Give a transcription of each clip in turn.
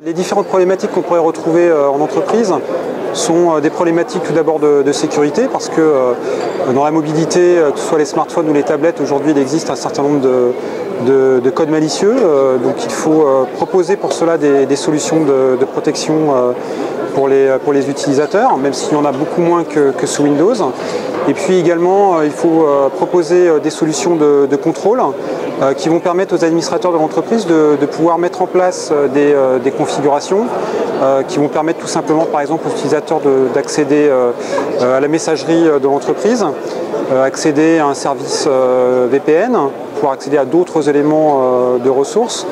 Les différentes problématiques qu'on pourrait retrouver en entreprise sont des problématiques tout d'abord de sécurité, parce que dans la mobilité, que ce soit les smartphones ou les tablettes, aujourd'hui il existe un certain nombre de codes malicieux, donc il faut proposer pour cela des solutions de protection pour les utilisateurs, même s'il y en a beaucoup moins que sous Windows. Et puis également, il faut proposer des solutions de contrôle qui vont permettre aux administrateurs de l'entreprise de pouvoir mettre en place des configurations qui vont permettre tout simplement, par exemple, aux utilisateurs d'accéder à la messagerie de l'entreprise, accéder à un service VPN, pouvoir accéder à d'autres éléments de ressources,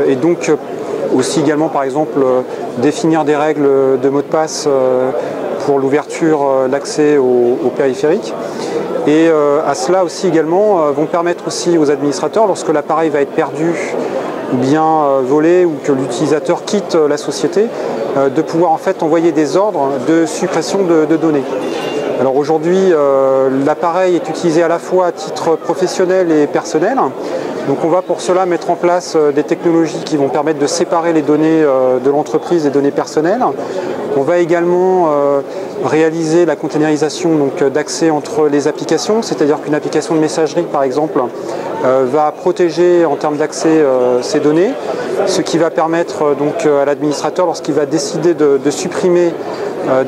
et donc aussi également, par exemple, définir des règles de mot de passe pour l'ouverture, l'accès au périphérique. Et à cela aussi également vont permettre aussi aux administrateurs, lorsque l'appareil va être perdu ou bien volé ou que l'utilisateur quitte la société, de pouvoir en fait envoyer des ordres de suppression de données. Alors aujourd'hui, l'appareil est utilisé à la fois à titre professionnel et personnel. Donc on va pour cela mettre en place des technologies qui vont permettre de séparer les données de l'entreprise des données personnelles. On va également réaliser la containerisation d'accès entre les applications, c'est-à-dire qu'une application de messagerie par exemple va protéger en termes d'accès ces données, ce qui va permettre donc à l'administrateur, lorsqu'il va décider de supprimer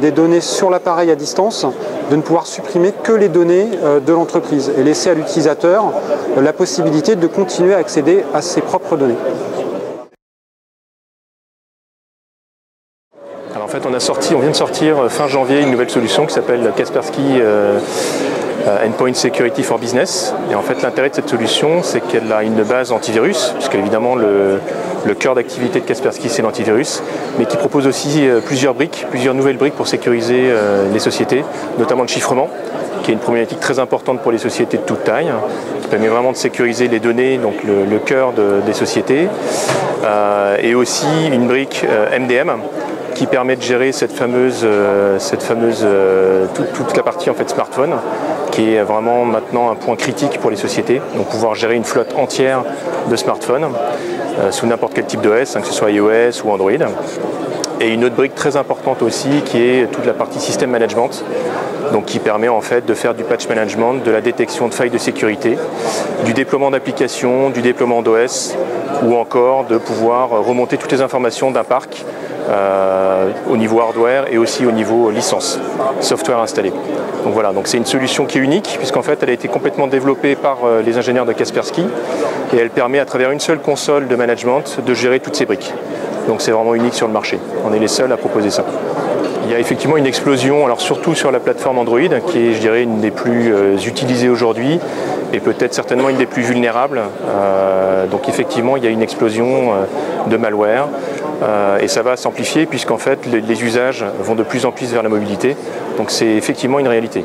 des données sur l'appareil à distance, de ne pouvoir supprimer que les données de l'entreprise et laisser à l'utilisateur la possibilité de continuer à accéder à ses propres données. Alors en fait, on vient de sortir fin janvier une nouvelle solution qui s'appelle Kaspersky Endpoint Security for Business. Et en fait, l'intérêt de cette solution, c'est qu'elle a une base antivirus, puisque évidemment le cœur d'activité de Kaspersky, c'est l'antivirus, mais qui propose aussi plusieurs nouvelles briques pour sécuriser les sociétés, notamment le chiffrement, qui est une problématique très importante pour les sociétés de toute taille, qui permet vraiment de sécuriser les données, donc le cœur des sociétés, et aussi une brique MDM, qui permet de gérer toute la partie en fait smartphone, qui est vraiment maintenant un point critique pour les sociétés. Donc pouvoir gérer une flotte entière de smartphones sous n'importe quel type d'OS, que ce soit iOS ou Android. Et une autre brique très importante aussi qui est toute la partie système management, donc qui permet en fait de faire du patch management, de la détection de failles de sécurité, du déploiement d'applications, du déploiement d'OS, ou encore de pouvoir remonter toutes les informations d'un parc au niveau hardware et aussi au niveau licence, software installé. Donc voilà, donc c'est une solution qui est unique puisqu'en fait elle a été complètement développée par les ingénieurs de Kaspersky et elle permet à travers une seule console de management de gérer toutes ces briques. Donc c'est vraiment unique sur le marché. On est les seuls à proposer ça. Il y a effectivement une explosion, alors surtout sur la plateforme Android, qui est, je dirais, une des plus utilisées aujourd'hui et peut-être certainement une des plus vulnérables. Donc effectivement, il y a une explosion de malware et ça va s'amplifier puisqu'en fait, les usages vont de plus en plus vers la mobilité. Donc c'est effectivement une réalité.